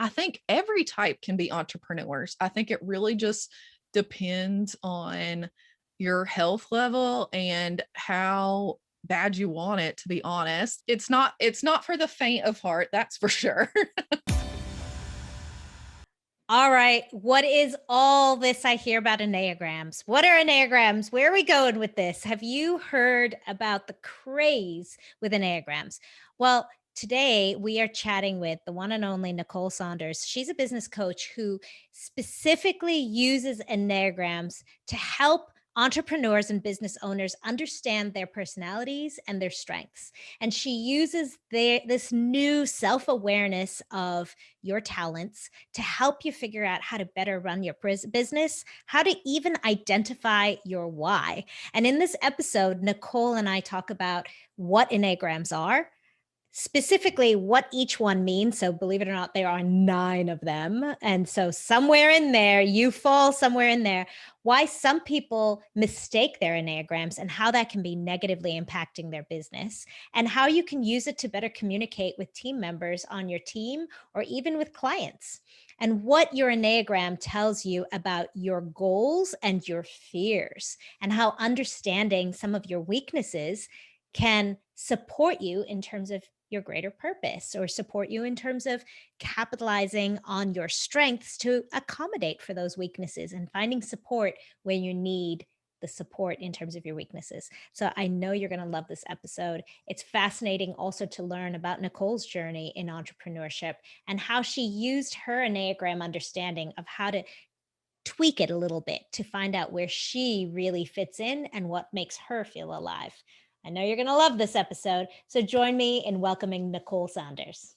I think every type can be entrepreneurs. I think it really just depends on your health level and how bad you want it, to be honest. It's not for the faint of heart, that's for sure. All right. What is all this I hear about Enneagrams? What are Enneagrams? Where are we going with this? Have you heard about the craze with Enneagrams? Well, today we are chatting with the one and only Nicole Saunders. She's a business coach who specifically uses Enneagrams to help entrepreneurs and business owners understand their personalities and their strengths. And she uses this new self awareness of your talents to help you figure out how to better run your business, how to even identify your why. And in this episode, Nicole and I talk about what Enneagrams are, specifically what each one means. So believe it or not, there are 9 of them. And so somewhere in there, you fall somewhere in there, why some people mistake their Enneagrams and how that can be negatively impacting their business, and how you can use it to better communicate with team members on your team or even with clients, and what your Enneagram tells you about your goals and your fears, and how understanding some of your weaknesses can support you in terms of your greater purpose, or support you in terms of capitalizing on your strengths to accommodate for those weaknesses and finding support where you need the support in terms of your weaknesses. So I know you're going to love this episode. It's fascinating also to learn about Nicole's journey in entrepreneurship and how she used her Enneagram understanding of how to tweak it a little bit to find out where she really fits in and what makes her feel alive. I know you're going to love this episode. So join me in welcoming Nicole Saunders.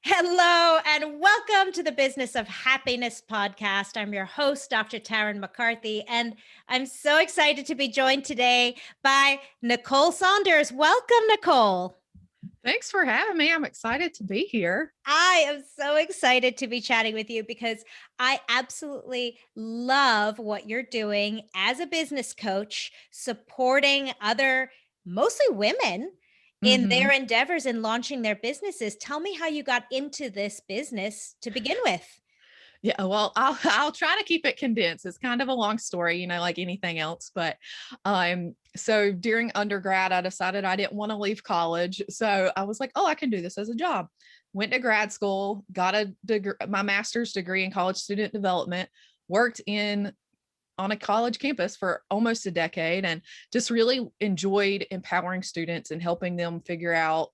Hello, and welcome to the Business of Happiness podcast. I'm your host, Dr. Tarryn MacCarthy, and I'm so excited to be joined today by Nicole Saunders. Welcome, Nicole. Thanks for having me. I'm excited to be here. I am so excited to be chatting with you because I absolutely love what you're doing as a business coach, supporting other, mostly women, in Mhm. their endeavors in launching their businesses. Tell me how you got into this business to begin with. Yeah, well, I'll try to keep it condensed. It's kind of a long story, like anything else. But so during undergrad, I decided I didn't want to leave college. So I was like, oh, I can do this as a job. Went to grad school, got a degree, my master's degree in college student development, worked on a college campus for almost a decade, and just really enjoyed empowering students and helping them figure out,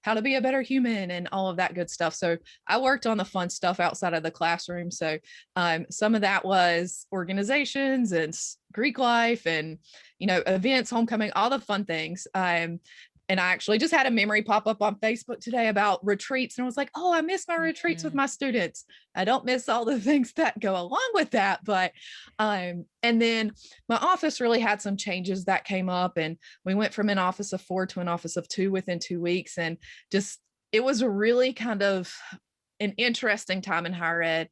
how to be a better human and all of that good stuff. So I worked on the fun stuff outside of the classroom. So some of that was organizations and Greek life and, events, homecoming, all the fun things. And I actually just had a memory pop up on Facebook today about retreats. And I was like, oh, I miss my retreats with my students. I don't miss all the things that go along with that. But, and then my office really had some changes that came up. And we went from an office of 4 to an office of 2 within 2 weeks. And just, it was a really kind of an interesting time in higher ed.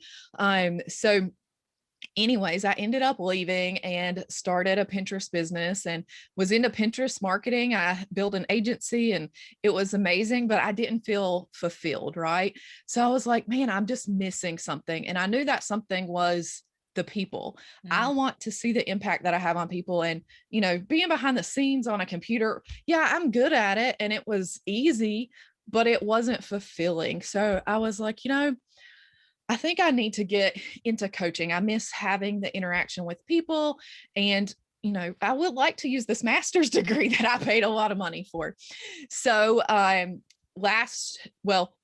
So anyways, I ended up leaving and started a Pinterest business and was into Pinterest marketing. I built an agency and it was amazing, but I didn't feel fulfilled, right? So I was like, man, I'm just missing something. And I knew that something was the people. I want to see the impact that I have on people. And, being behind the scenes on a computer, yeah, I'm good at it. And it was easy, but it wasn't fulfilling. So I was like, I think I need to get into coaching. I miss having the interaction with people. And, I would like to use this master's degree that I paid a lot of money for. So,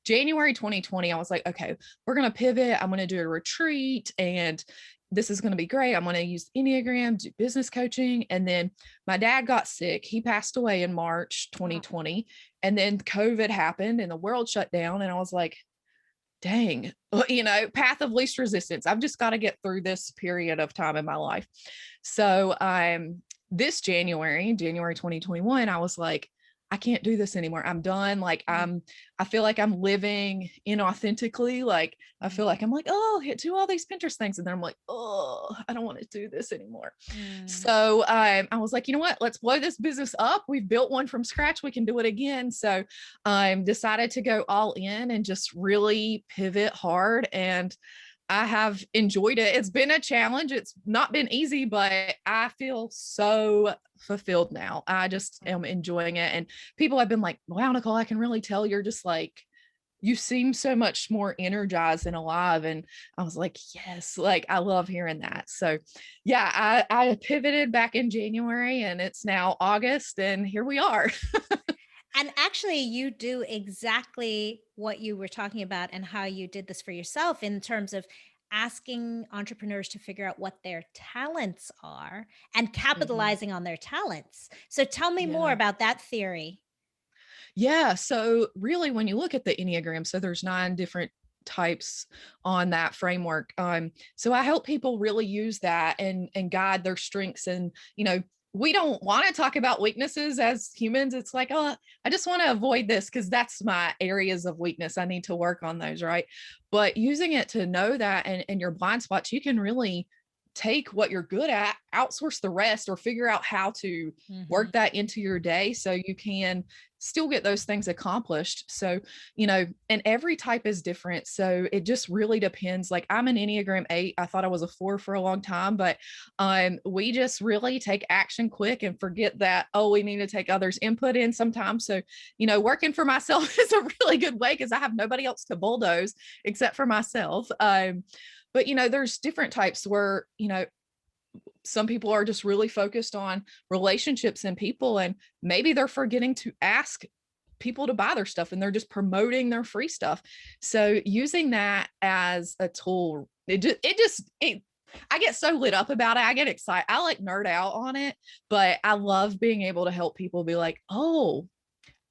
January 2020, I was like, okay, we're going to pivot. I'm going to do a retreat and this is going to be great. I'm going to use Enneagram, do business coaching. And then my dad got sick. He passed away in March 2020. And then COVID happened and the world shut down. And I was like, dang, path of least resistance. I've just got to get through this period of time in my life. So this January 2021, I was like, I can't do this anymore. I'm done. Like I feel like I'm living inauthentically. Like I feel like I'm like, oh, do all these Pinterest things. And then I'm like, oh, I don't want to do this anymore. So I was like, you know what, let's blow this business up. We've built one from scratch. We can do it again. So I decided to go all in and just really pivot hard. And I have enjoyed it. It's been a challenge. It's not been easy, but I feel so fulfilled now. I just am enjoying it. And people have been like, wow, Nicole, I can really tell you're just like, you seem so much more energized and alive. And I was like, yes, like I love hearing that. So yeah, I pivoted back in January and it's now August and here we are. And actually, you do exactly what you were talking about and how you did this for yourself in terms of asking entrepreneurs to figure out what their talents are and capitalizing on their talents. So tell me more Yeah. about that theory. Yeah. So really, when you look at the Enneagram, so there's 9 different types on that framework. So I help people really use that and guide their strengths. And, we don't want to talk about weaknesses as humans. It's like, oh, I just want to avoid this because that's my areas of weakness. I need to work on those, right? But using it to know that and your blind spots, you can really take what you're good at, outsource the rest, or figure out how to work that into your day so you can still get those things accomplished. So, and every type is different. So it just really depends. Like I'm an Enneagram 8. I thought I was a 4 for a long time, but we just really take action quick and forget that, oh, we need to take others' input in sometimes. So, working for myself is a really good way because I have nobody else to bulldoze except for myself. But, there's different types where, some people are just really focused on relationships and people, and maybe they're forgetting to ask people to buy their stuff and they're just promoting their free stuff. So using that as a tool, I get so lit up about it. I get excited. I like nerd out on it, but I love being able to help people be like, oh,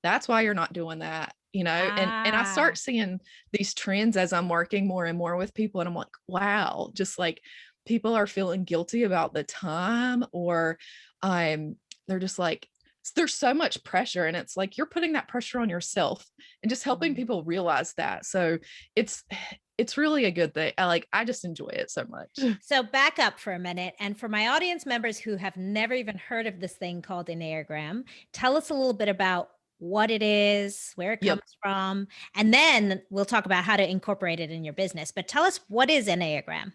that's why you're not doing that. And I start seeing these trends as I'm working more and more with people. And I'm like, wow, just like people are feeling guilty about the time, or they're just like, there's so much pressure. And it's like, you're putting that pressure on yourself and just helping people realize that. So it's really a good thing. I just enjoy it so much. So back up for a minute. And for my audience members who have never even heard of this thing called Enneagram, tell us a little bit about what it is, where it comes from, and then we'll talk about how to incorporate it in your business. But tell us, what is Enneagram?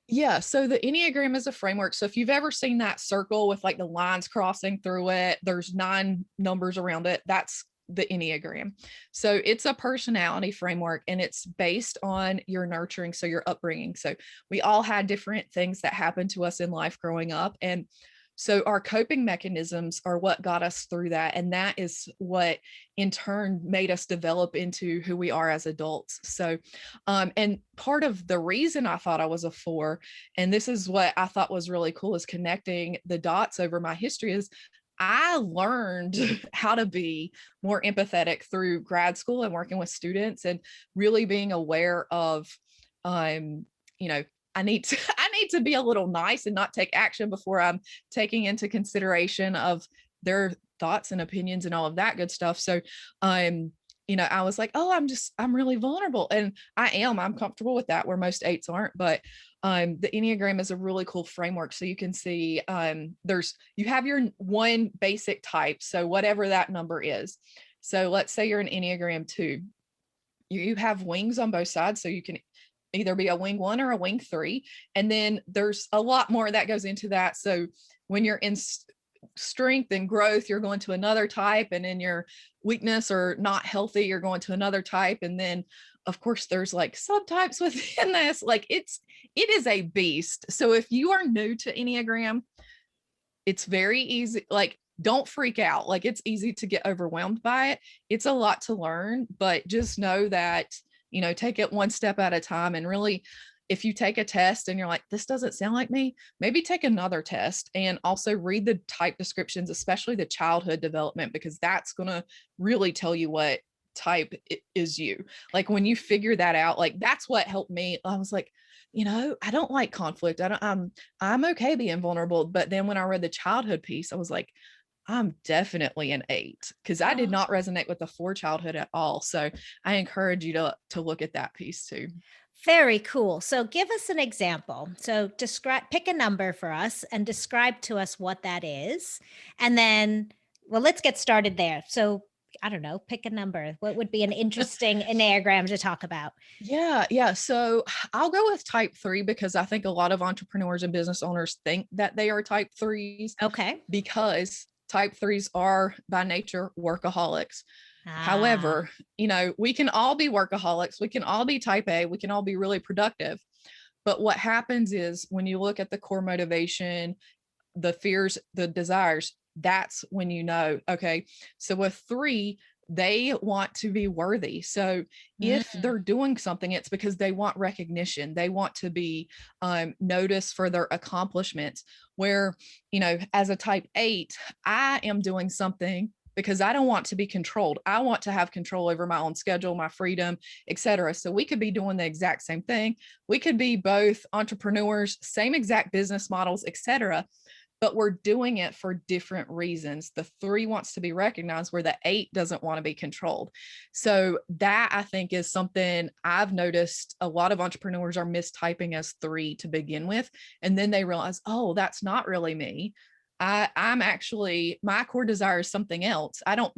Yeah. So the Enneagram is a framework. So if you've ever seen that circle with like the lines crossing through it, there's 9 numbers around it. That's the Enneagram. So it's a personality framework and it's based on your nurturing. So your upbringing. So we all had different things that happened to us in life growing up. And so our coping mechanisms are what got us through that. And that is what in turn made us develop into who we are as adults. So, and part of the reason I thought I was a 4, and this is what I thought was really cool, is connecting the dots over my history, is I learned how to be more empathetic through grad school and working with students and really being aware of, I need to be a little nice and not take action before I'm taking into consideration of their thoughts and opinions and all of that good stuff. So, I was like, oh, I'm really vulnerable. And I'm comfortable with that, where most 8s aren't. But the Enneagram is a really cool framework. So you can see you have your one basic type. So whatever that number is. So let's say you're an Enneagram 2. You have wings on both sides. So you can either be a wing 1 or a wing 3. And then there's a lot more that goes into that. So when you're in strength and growth, you're going to another type. And in your weakness or not healthy, you're going to another type. And then of course there's like subtypes within this. Like it is a beast. So if you are new to Enneagram, it's very easy. Like, don't freak out. Like, it's easy to get overwhelmed by it. It's a lot to learn, but just know that, take it one step at a time. And really, if you take a test and you're like, this doesn't sound like me, maybe take another test, and also read the type descriptions, especially the childhood development, because that's going to really tell you what type is you. Like when you figure that out, like that's what helped me. I was like, I don't like conflict. I'm okay being vulnerable. But then when I read the childhood piece, I was like, I'm definitely an 8 because I did Oh, not resonate with the 4 childhood at all. So I encourage you to look at that piece too. very cool. So give us an example. So pick a number for us and describe to us what that is. And then, well, let's get started there. So I don't know, pick a number. What would be an interesting Enneagram to talk about? Yeah. So I'll go with type 3 because I think a lot of entrepreneurs and business owners think that they are type 3s Okay. because type 3s are by nature workaholics. Ah, However, we can all be workaholics. We can all be type A. We can all be really productive. But what happens is when you look at the core motivation, the fears, the desires, that's when okay, so with 3, they want to be worthy. So if mm, they're doing something, it's because they want recognition. They want to be noticed for their accomplishments. Where, as a type 8, I am doing something because I don't want to be controlled. I want to have control over my own schedule, my freedom, etc. So we could be doing the exact same thing. We could be both entrepreneurs, same exact business models, etc, but we're doing it for different reasons. The 3 wants to be recognized where the 8 doesn't want to be controlled. So that I think is something I've noticed a lot of entrepreneurs are mistyping as 3 to begin with. And then they realize, oh, that's not really me. I'm actually, my core desire is something else. I don't,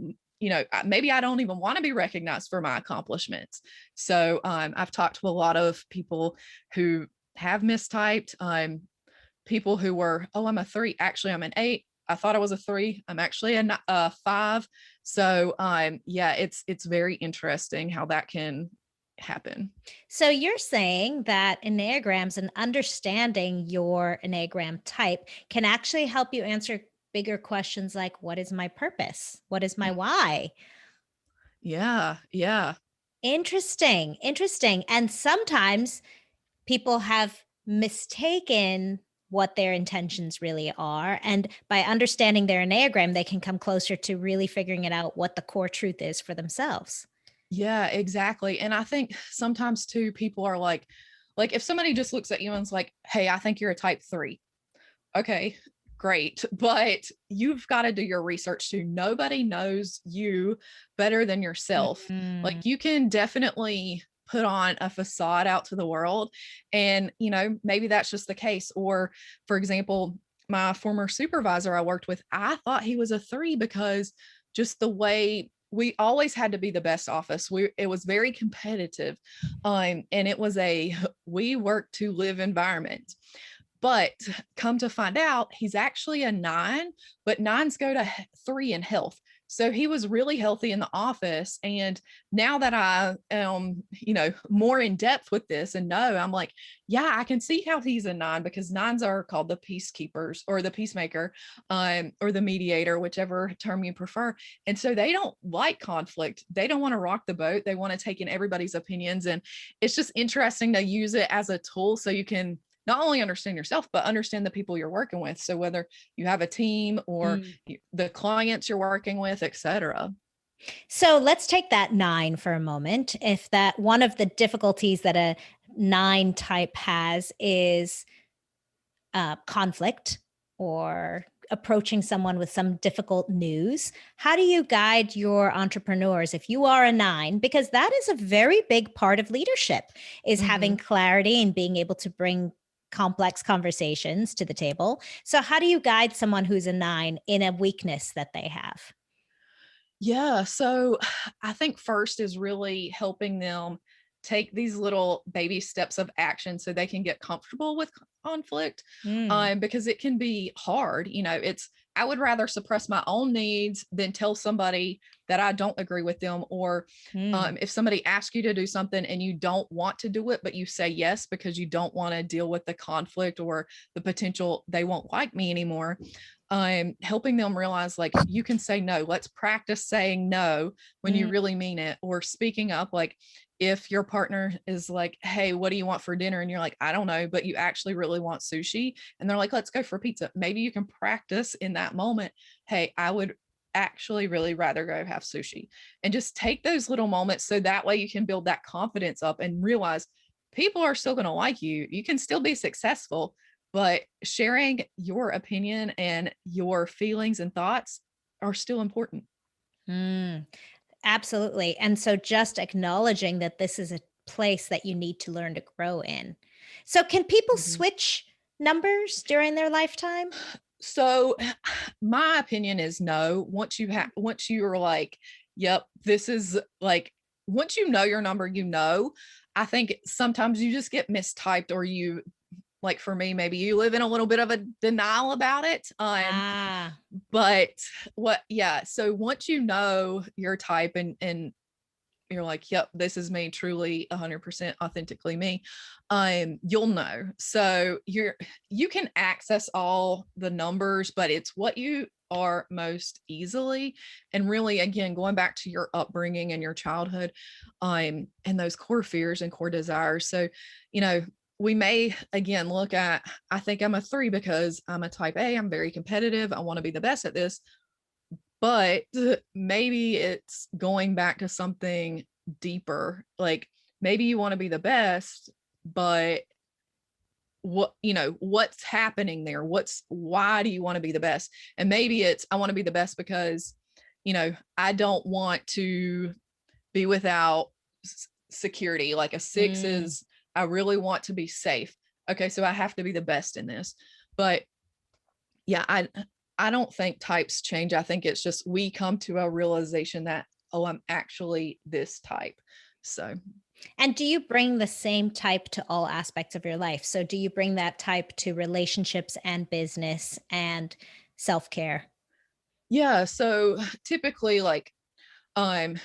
maybe I don't even want to be recognized for my accomplishments. So I've talked to a lot of people who have mistyped. People who were, oh, I'm a 3. Actually, I'm an 8. I thought I was a 3. I'm actually a 5. So, yeah, it's very interesting how that can happen. so you're saying that Enneagrams and understanding your Enneagram type can actually help you answer bigger questions like, what is my purpose? What is my why? Yeah, yeah. Interesting, interesting. And sometimes people have mistaken what their intentions really are. And by understanding their Enneagram, they can come closer to really figuring it out what the core truth is for themselves. Yeah, exactly. And I think sometimes too, people are like if somebody just looks at you and is like, hey, I think you're a type 3. Okay, great. But you've got to do your research too. Nobody knows you better than yourself. Mm. Like you can definitely put on a facade out to the world. And, maybe that's just the case. Or, for example, my former supervisor I worked with, I thought he was a 3 because just the way we always had to be the best office. It was very competitive. And it was a we work to live environment. But come to find out, he's actually a 9, but 9s go to 3 in health. So he was really healthy in the office. And now that I am, more in depth with this and know, I'm like, yeah, I can see how he's a 9 because 9s are called the peacekeepers or the peacemaker, or the mediator, whichever term you prefer. And so they don't like conflict. They don't want to rock the boat. They want to take in everybody's opinions. And it's just interesting to use it as a tool so you can not only understand yourself, but understand the people you're working with. So whether you have a team or Mm. the clients you're working with, et cetera. So let's take that 9 for a moment. If that one of the difficulties that a 9 type has is conflict or approaching someone with some difficult news, how do you guide your entrepreneurs if you are a 9? Because that is a very big part of leadership, is having Mhm. clarity and being able to bring complex conversations to the table. So how do you guide someone who's a 9 in a weakness that they have? Yeah. So I think first is really helping them take these little baby steps of action so they can get comfortable with conflict, Mm, because it can be hard. I would rather suppress my own needs than tell somebody that I don't agree with them. Or mm, if somebody asks you to do something and you don't want to do it, but you say yes because you don't want to deal with the conflict or the potential they won't like me anymore, helping them realize like you can say no. Let's practice saying no when you mm. really mean it, or speaking up. Like if your partner is like, hey, what do you want for dinner? And you're like, I don't know, but you actually really want sushi. And they're like, let's go for pizza. Maybe you can practice in that moment. Hey, I would actually really rather go have sushi, and just take those little moments so that way you can build that confidence up and realize people are still going to like you. You can still be successful, but sharing your opinion and your feelings and thoughts, are still important. Mm, absolutely. And so just acknowledging that this is a place that you need to learn to grow in. So can people Mhm. switch numbers during their lifetime? So my opinion is no. Once you're like, yep, this is like, once you know your number, I think sometimes you just get mistyped, or you, like for me, maybe you live in a little bit of a denial about it. Ah, But yeah. So once you know your type, and you're like, yep, this is me, truly 100% authentically me, you'll know. So you can access all the numbers, but it's what you are most easily. And really, again, going back to your upbringing and your childhood, and those core fears and core desires. So, you know, we may again look at, I think I'm a 3 because I'm a type A, I'm very competitive, I want to be the best at this. But maybe it's going back to something deeper. Like maybe you want to be the best, but what's happening there? Why do you want to be the best? And maybe it's, I want to be the best because, I don't want to be without security. Like a 6 mm, is, I really want to be safe. Okay, so I have to be the best in this. But yeah, I don't think types change. I think it's just we come to a realization that, oh, I'm actually this type. So and do you bring the same type to all aspects of your life? So do you bring that type to relationships and business and self-care? yeah, so typically, like, um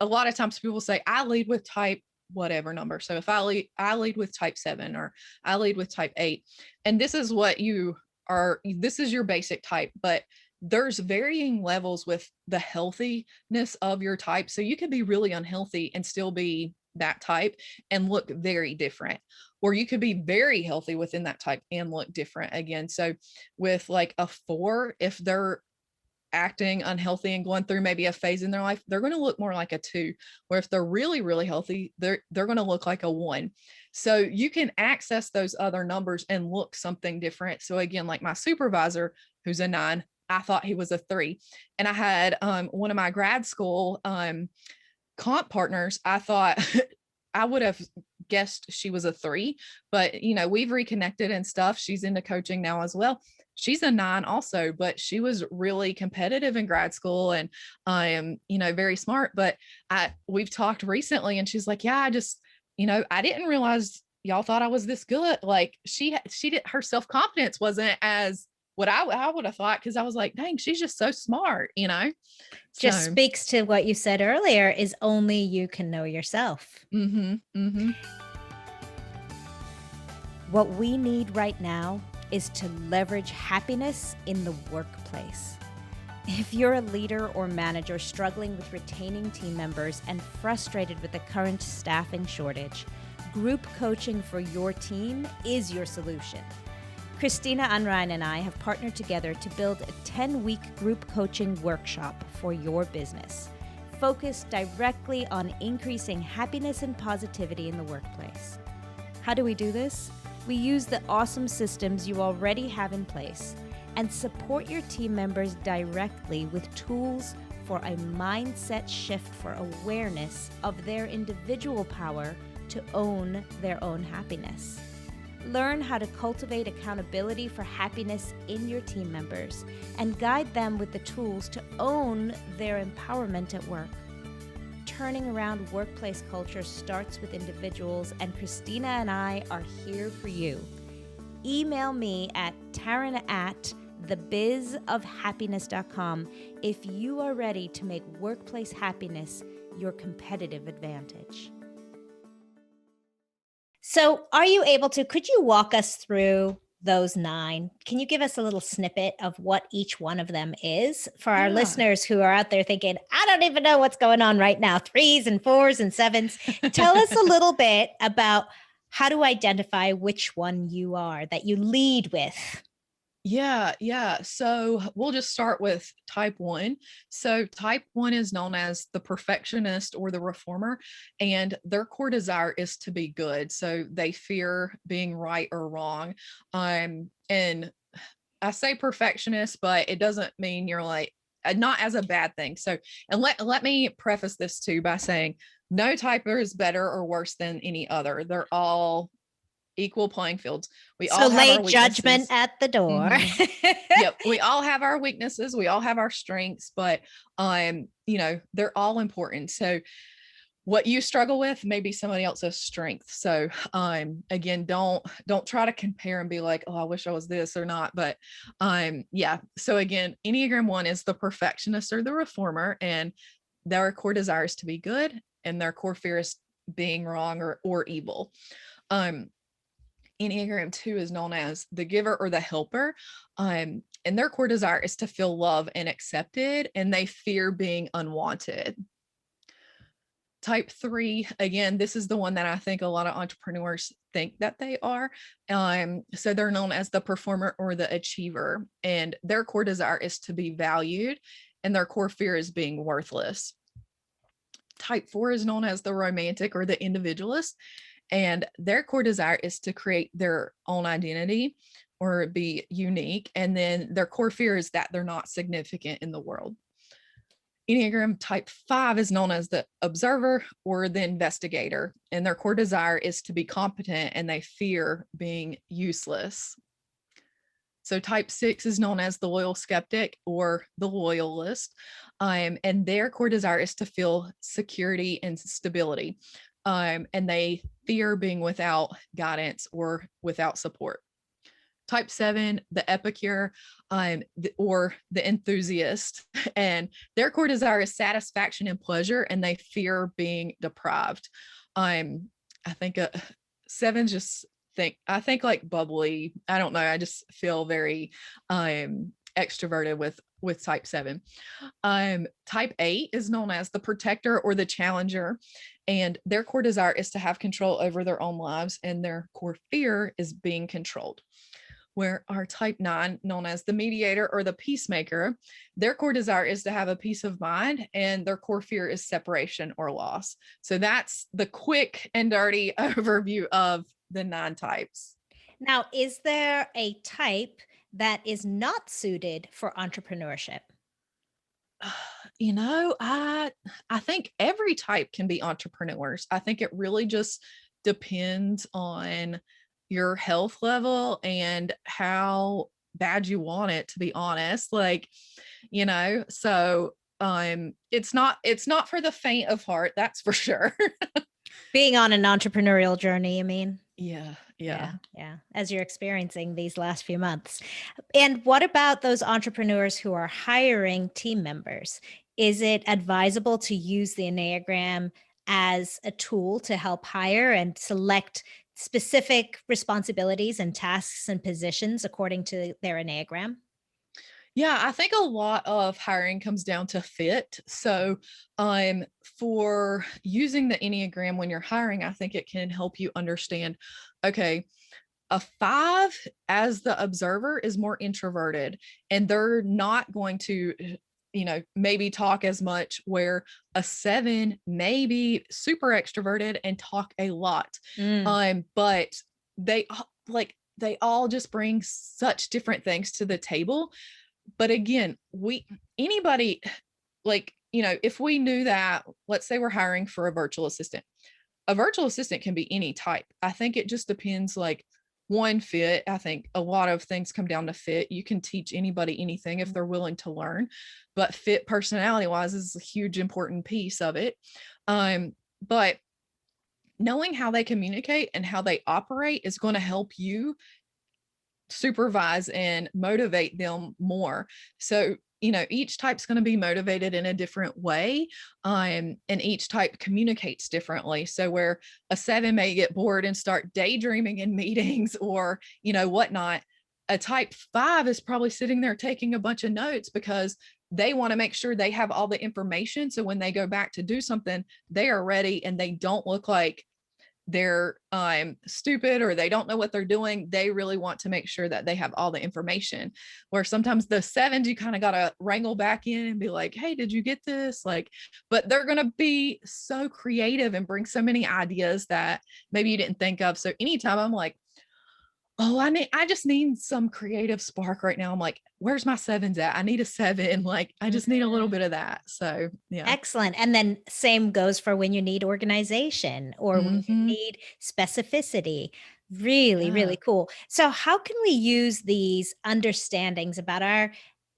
a lot of times people say I lead with type whatever number. So if I lead with type 7, or I lead with type 8. And this is what you are, this is your basic type, but there's varying levels with the healthiness of your type. So you could be really unhealthy and still be that type and look very different. Or you could be very healthy within that type and look different again. So with like a 4, if they're acting unhealthy and going through maybe a phase in their life, they're going to look more like a 2. Where if they're really, really healthy, they're going to look like a 1. So you can access those other numbers and look something different. So again, like my supervisor, who's a 9, I thought he was a 3. And I had one of my grad school comp partners, I thought I would have guessed she was a 3, but we've reconnected and stuff. She's into coaching now as well. She's a 9 also, but she was really competitive in grad school, and I am, very smart. But we've talked recently, and she's like, yeah, I just, I didn't realize y'all thought I was this good. Like she did, her self-confidence wasn't as what I would have thought, because I was like, dang, she's just so smart. Just So speaks to what you said earlier is only you can know yourself. mm-hmm. What we need right now is to leverage happiness in the workplace. If you're a leader or manager struggling with retaining team members and frustrated with the current staffing shortage, group coaching for your team is your solution. Christina Unrein and I have partnered together to build a 10-week group coaching workshop for your business, focused directly on increasing happiness and positivity in the workplace. How do we do this? We use the awesome systems you already have in place and support your team members directly with tools for a mindset shift for awareness of their individual power to own their own happiness. Learn how to cultivate accountability for happiness in your team members and guide them with the tools to own their empowerment at work. Turning around workplace culture starts with individuals, and Christina and I are here for you. Email me at tarryn@thebizofhappiness.com if you are ready to make workplace happiness your competitive advantage. So could you walk us through those 9? Can you give us a little snippet of what each one of them is for our Yeah. listeners who are out there thinking, I don't even know what's going on right now, 3s and 4s and 7s. Tell us a little bit about how to identify which one you are that you lead with. Yeah. So we'll just start with type 1. So type 1 is known as the perfectionist or the reformer, and their core desire is to be good. So they fear being right or wrong. And I say perfectionist, but it doesn't mean you're like not as a bad thing. So, and let me preface this too by saying no type is better or worse than any other. They're all equal playing fields. We So all have lay our judgment weaknesses. at the door. Yep. We all have our weaknesses. We all have our strengths, but, they're all important. So what you struggle with may be somebody else's strength. So, again, don't try to compare and be like, oh, I wish I was this or not. But, yeah. So again, Enneagram 1 is the perfectionist or the reformer, and their core desire is to be good, and their core fear is being wrong or evil. Enneagram 2 is known as the giver or the helper. And their core desire is to feel love and accepted, and they fear being unwanted. Type 3, again, this is the one that I think a lot of entrepreneurs think that they are. So they're known as the performer or the achiever, and their core desire is to be valued, and their core fear is being worthless. Type 4 is known as the romantic or the individualist, and their core desire is to create their own identity or be unique. And then their core fear is that they're not significant in the world. Enneagram type 5 is known as the observer or the investigator, and their core desire is to be competent, and they fear being useless. So type 6 is known as the loyal skeptic or the loyalist, and their core desire is to feel security and stability, and they fear being without guidance or without support. Type 7, the epicure, or the enthusiast, and their core desire is satisfaction and pleasure, and they fear being deprived. I think 7's just I think like bubbly. I don't know. I just feel very extroverted with type 7. Type 8 is known as the protector or the challenger, and their core desire is to have control over their own lives, and their core fear is being controlled. Where our type 9, known as the mediator or the peacemaker, their core desire is to have a peace of mind, and their core fear is separation or loss. So that's the quick and dirty overview of the 9 types. Now, is there a type that is not suited for entrepreneurship? I think every type can be entrepreneurs. I think it really just depends on your health level and how bad you want it, to be honest. So it's not for the faint of heart, that's for sure. Being on an entrepreneurial journey, I mean. Yeah. As you're experiencing these last few months. And what about those entrepreneurs who are hiring team members? Is it advisable to use the Enneagram as a tool to help hire and select specific responsibilities and tasks and positions according to their Enneagram? Yeah, I think a lot of hiring comes down to fit. So, for using the Enneagram when you're hiring, I think it can help you understand, okay, a 5 as the observer is more introverted, and they're not going to, maybe talk as much, where a 7 may be super extroverted and talk a lot. But they all just bring such different things to the table. But again, if we knew that, let's say we're hiring for a virtual assistant can be any type. I think it just depends, fit. I think a lot of things come down to fit. You can teach anybody anything if they're willing to learn, but fit personality wise is a huge important piece of it. But knowing how they communicate and how they operate is going to help you supervise and motivate them more. So, each type's going to be motivated in a different way. And each type communicates differently. So where a 7 may get bored and start daydreaming in meetings or, whatnot, a type 5 is probably sitting there taking a bunch of notes because they want to make sure they have all the information. So when they go back to do something, they are ready and they don't look like they're stupid or they don't know what they're doing. They really want to make sure that they have all the information, where sometimes the 7s, you kind of got to wrangle back in and be like, hey, did you get this? But they're going to be so creative and bring so many ideas that maybe you didn't think of. So anytime I'm like, Oh, I just need some creative spark right now. I'm like, where's my sevens at? I need a seven. Like, I just need a little bit of that. So yeah. Excellent. And then same goes for when you need organization or when you Hmm. need specificity. Really, Yeah. really cool. So how can we use these understandings about our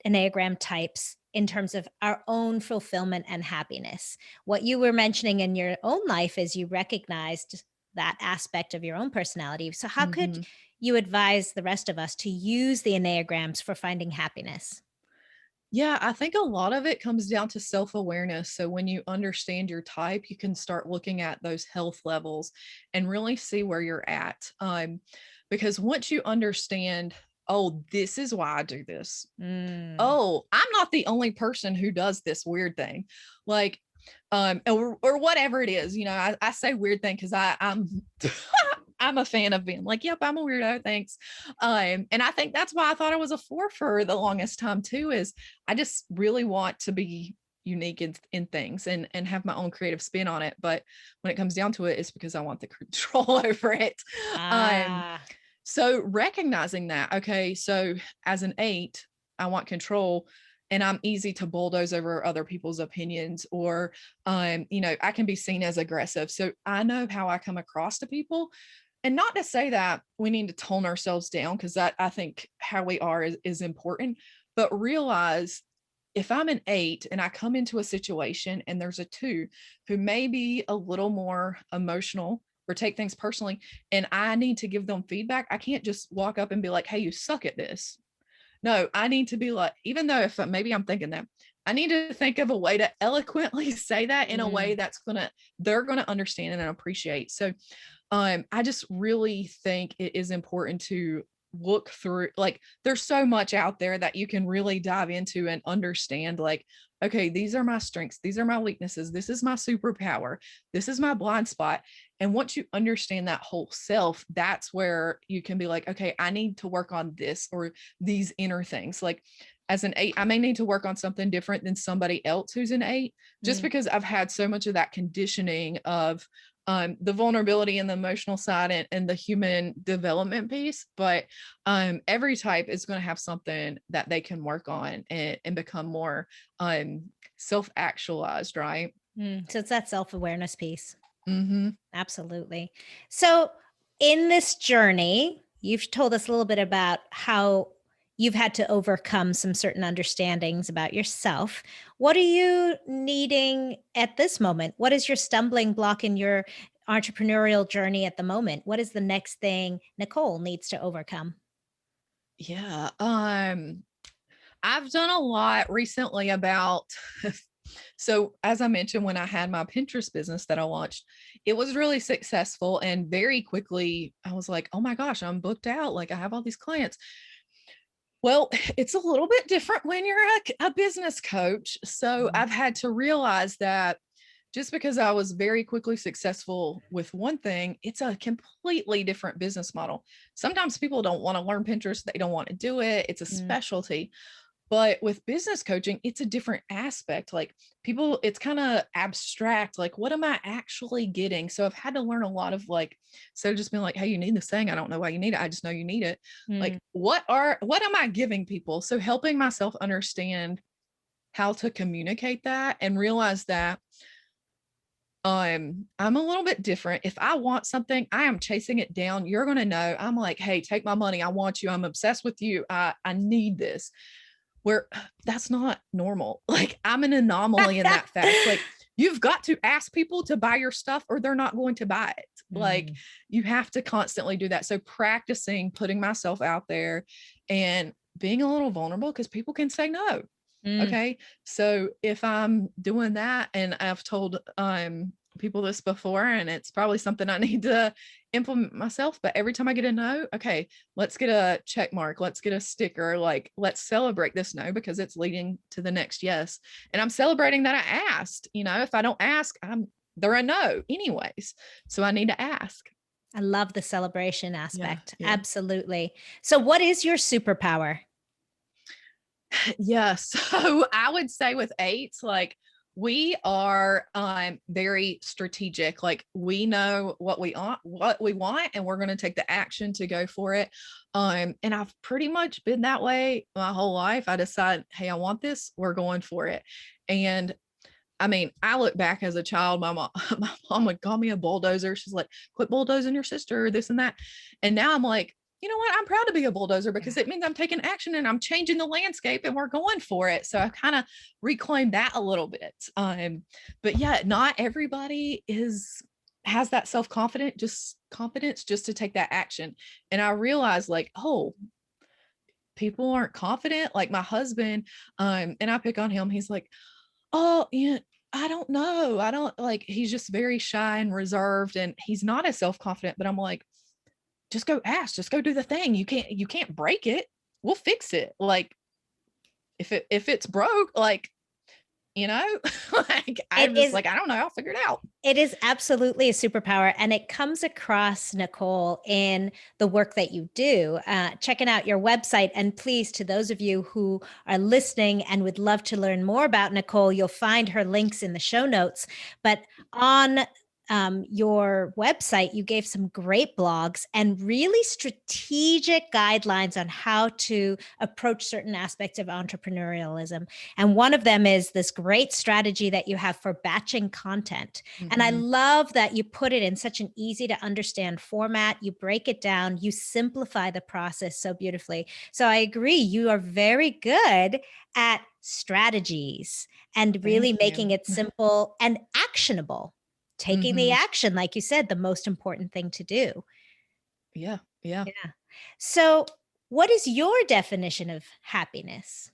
Enneagram types in terms of our own fulfillment and happiness? What you were mentioning in your own life is you recognized that aspect of your own personality. So how could Hmm. you advise the rest of us to use the Enneagrams for finding happiness? Yeah, I think a lot of it comes down to self-awareness. So when you understand your type, you can start looking at those health levels and really see where you're at. Because once you understand, oh, this is why I do this. Mm. Oh, I'm not the only person who does this weird thing. Like, or whatever it is, I say weird thing because I'm I'm a fan of being like, yep, I'm a weirdo. Thanks. And I think that's why I thought I was a four for the longest time too, is I just really want to be unique in things and have my own creative spin on it. But when it comes down to it, it's because I want the control over it. Um, Ah. so recognizing that, okay, so as an eight, I want control and I'm easy to bulldoze over other people's opinions, or I can be seen as aggressive. So I know how I come across to people. And not to say that we need to tone ourselves down, because that I think how we are is important, but realize if I'm an eight and I come into a situation and there's a two who may be a little more emotional or take things personally, and I need to give them feedback, I can't just walk up and be like, hey, you suck at this. No, I need to be like, even though if maybe I'm thinking that, I need to think of a way to eloquently say that in a way Mm. that's they're gonna understand and appreciate. So I just really think it is important to look through, like, there's so much out there that you can really dive into and understand, like, okay, these are my strengths, these are my weaknesses, this is my superpower, this is my blind spot. And once you understand that whole self, that's where you can be like, okay, I need to work on this or these inner things. Like, as an eight, I may need to work on something different than somebody else who's an eight, just Mm. because I've had so much of that conditioning of the vulnerability and the emotional side and the human development piece. But every type is going to have something that they can work on and become more self-actualized, right? So it's that self-awareness piece. Mm-hmm. Absolutely. So in this journey, you've told us a little bit about how you've had to overcome some certain understandings about yourself. What are you needing at this moment? What is your stumbling block in your entrepreneurial journey at the moment? What is the next thing Nicole needs to overcome? Yeah. I've done a lot recently about so as I mentioned, when I had my Pinterest business that I launched, it was really successful. And very quickly I was like, oh my gosh, I'm booked out. Like, I have all these clients. Well, it's a little bit different when you're a business coach. So Mhm. I've had to realize that just because I was very quickly successful with one thing, it's a completely different business model. Sometimes people don't want to learn Pinterest, they don't want to do it, it's a Mm. specialty. But with business coaching, it's a different aspect. Like, people, it's kind of abstract. Like, what am I actually getting? So I've had to learn a lot of, like, so just being like, hey, you need this thing. I don't know why you need it. I just know you need it. Mm. Like, what am I giving people? So helping myself understand how to communicate that and realize that I'm a little bit different. If I want something, I am chasing it down. You're gonna know. I'm like, hey, take my money. I want you. I'm obsessed with you. I need this. Where that's not normal. Like, I'm an anomaly in that fact. Like, you've got to ask people to buy your stuff or they're not going to buy it. Like, Mm. you have to constantly do that. So practicing putting myself out there and being a little vulnerable, because people can say no. Mm. Okay. So if I'm doing that, and I've told people this before, and it's probably something I need to implement myself, but every time I get a no, okay, let's get a check mark, let's get a sticker, like, let's celebrate this no because it's leading to the next yes. And I'm celebrating that I asked. If I don't ask, they're a no anyways. So I need to ask. I love the celebration Yeah. aspect. Yeah. Absolutely. So what is your superpower? Yeah. So I would say with eights, like, we are very strategic. Like we know what we want, and we're going to take the action to go for it. And I've pretty much been that way my whole life. I decide, hey, I want this, we're going for it. And I mean, I look back as a child, my mom would call me a bulldozer. She's like, quit bulldozing your sister, this and that. And now I'm like, you know what? I'm proud to be a bulldozer because it means I'm taking action and I'm changing the landscape and we're going for it. So I kind of reclaimed that a little bit. But yeah, not everybody has that self-confidence, just to take that action. And I realized like, oh, people aren't confident. Like my husband, and I pick on him. He's like, oh, yeah, I don't know. I don't like, he's just very shy and reserved and he's not as self-confident, but I'm like, just go ask, just go do the thing. You can't break it. We'll fix it. Like if it's broke, like, like I'm just like, I don't know. I'll figure it out. It is absolutely a superpower. And it comes across, Nicole, in the work that you do. Checking out your website. And please, to those of you who are listening and would love to learn more about Nicole, you'll find her links in the show notes. But on your website, you gave some great blogs and really strategic guidelines on how to approach certain aspects of entrepreneurialism. And one of them is this great strategy that you have for batching content. Mm-hmm. And I love that you put it in such an easy to understand format. You break it down, you simplify the process so beautifully. So I agree, you are very good at strategies and really making it simple and actionable. Taking the action, like you said, the most important thing to do. Yeah. So what is your definition of happiness?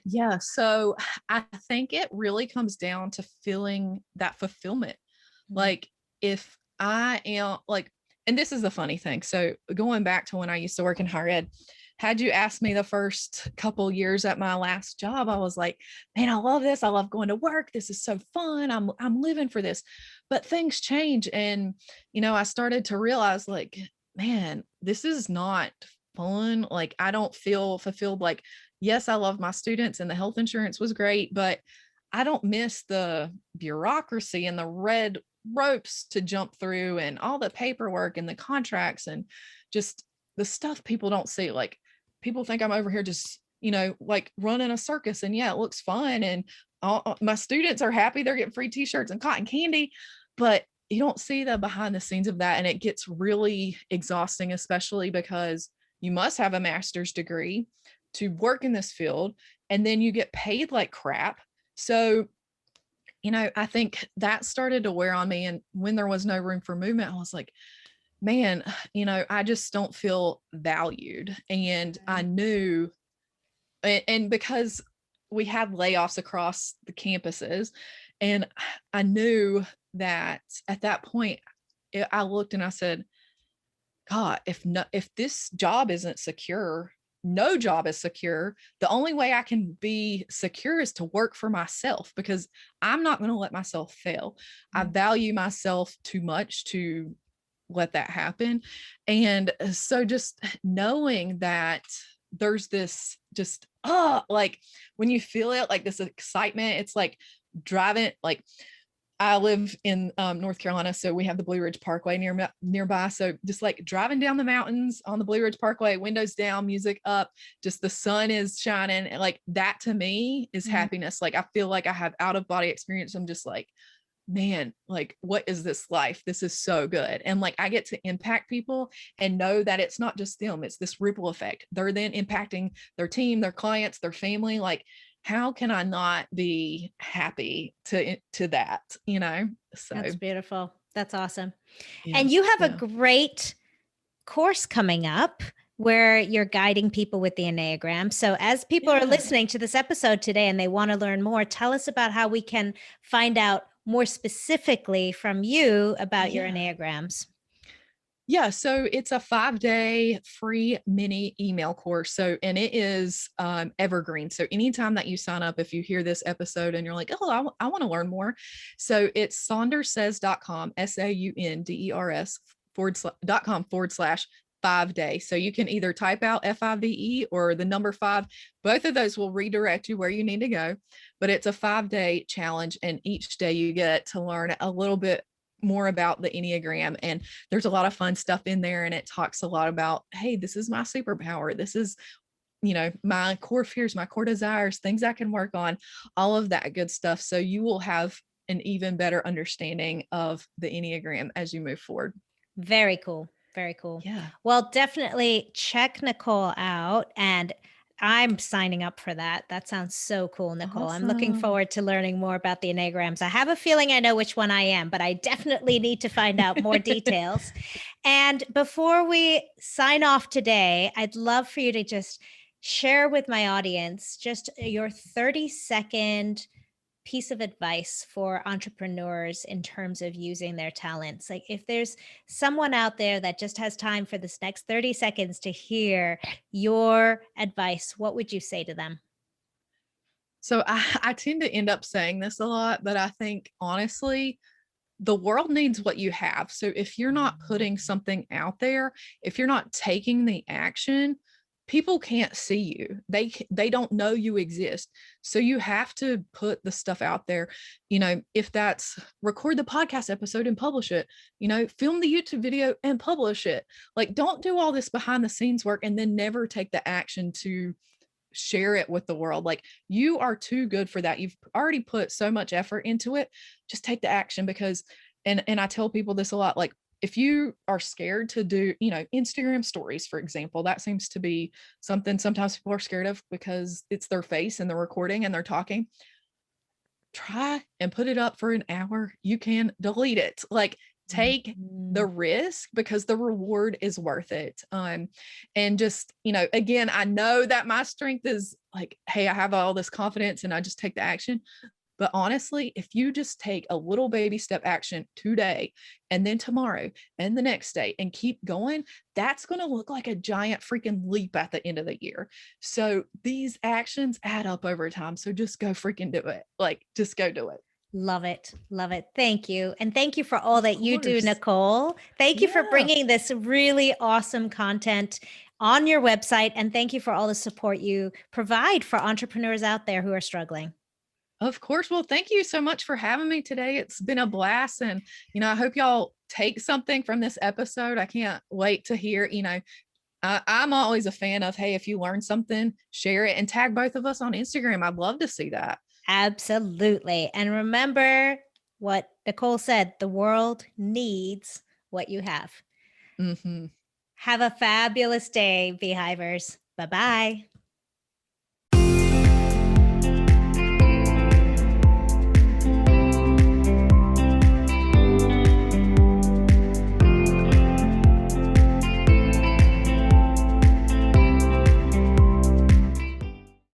Yeah. So I think it really comes down to feeling that fulfillment. Mm-hmm. Like if I am like, and this is the funny thing. So going back to when I used to work in higher ed, had you asked me the first couple years at my last job, I was like, man, I love this. I love going to work. This is so fun. I'm living for this. But things change. And, I started to realize like, man, this is not fun. Like, I don't feel fulfilled. Like, yes, I love my students and the health insurance was great, but I don't miss the bureaucracy and the red ropes to jump through and all the paperwork and the contracts and just the stuff people don't see. Like, people think I'm over here just, like running a circus, and yeah, it looks fun. And all my students are happy. They're getting free t-shirts and cotton candy, but you don't see the behind the scenes of that. And it gets really exhausting, especially because you must have a master's degree to work in this field. And then you get paid like crap. So, I think that started to wear on me. And when there was no room for movement, I was like, man, I just don't feel valued. And I knew, and because we had layoffs across the campuses, and I knew that at that point, I looked and I said, God, if this job isn't secure, no job is secure. The only way I can be secure is to work for myself, because I'm not going to let myself fail. I value myself too much to let that happen. And so just knowing that there's this just, like when you feel it, like this excitement, it's like driving, like I live in North Carolina, so we have the Blue Ridge Parkway nearby. So just like driving down the mountains on the Blue Ridge Parkway, windows down, music up, just the sun is shining. And like that to me is happiness. Like I feel like I have out of body experience. I'm just like, man, like what is this life? This is so good. And like I get to impact people and know that it's not just them, it's this ripple effect. They're then impacting their team, their clients, their family. Like, how can I not be happy to that, So that's beautiful. That's awesome. Yeah, and you have a great course coming up where you're guiding people with the Enneagram. So as people are listening to this episode today and they want to learn more, tell us about how we can find out more specifically from you about your Enneagrams. Yeah. So it's a 5-day free mini email course. So, and it is evergreen. So anytime that you sign up, if you hear this episode and you're like, oh, I want to learn more. So it's saunderssays.com, SAUNDERS .com/. 5-day. So you can either type out FIVE or the number 5. Both of those will redirect you where you need to go. But it's a 5-day challenge. And each day you get to learn a little bit more about the Enneagram. And there's a lot of fun stuff in there. And it talks a lot about, hey, this is my superpower. This is, my core fears, my core desires, things I can work on, all of that good stuff. So you will have an even better understanding of the Enneagram as you move forward. Very cool. Very cool. Yeah. Well, definitely check Nicole out, and I'm signing up for that. That sounds so cool, Nicole. I'm looking Awesome. forward to learning more about the Enneagrams. I have a feeling I know which one I am, but I definitely need to find out more details. And before we sign off today, I'd love for you to just share with my audience just your 30-second piece of advice for entrepreneurs in terms of using their talents. Like, if there's someone out there that just has time for this next 30 seconds to hear your advice, what would you say to them? So I tend to end up saying this a lot, but I think honestly, the world needs what you have. So if you're not putting something out there, if you're not taking the action, people can't see you. They don't know you exist. So you have to put the stuff out there. If that's record the podcast episode and publish it, film the YouTube video and publish it. Like, don't do all this behind the scenes work and then never take the action to share it with the world. Like, you are too good for that. You've already put so much effort into it. Just take the action, because and I tell people this a lot, like, if you are scared to do, Instagram stories, for example, that seems to be something sometimes people are scared of because it's their face and they're recording and they're talking. Try and put it up for an hour. You can delete it. Like, take the risk, because the reward is worth it. And just, again, I know that my strength is like, hey, I have all this confidence and I just take the action. But honestly, if you just take a little baby step action today and then tomorrow and the next day and keep going, that's going to look like a giant freaking leap at the end of the year. So these actions add up over time. So just go freaking do it. Like, just go do it. Love it. Love it. Thank you. And thank you for all Of that you do, course. Nicole. Thank you for Yeah. bringing this really awesome content on your website. And thank you for all the support you provide for entrepreneurs out there who are struggling. Of course. Well, thank you so much for having me today. It's been a blast. And, I hope y'all take something from this episode. I can't wait to hear, I'm always a fan of, hey, if you learn something, share it and tag both of us on Instagram. I'd love to see that. Absolutely. And remember what Nicole said, the world needs what you have. Mm-hmm. Have a fabulous day, Beehivers. Bye-bye.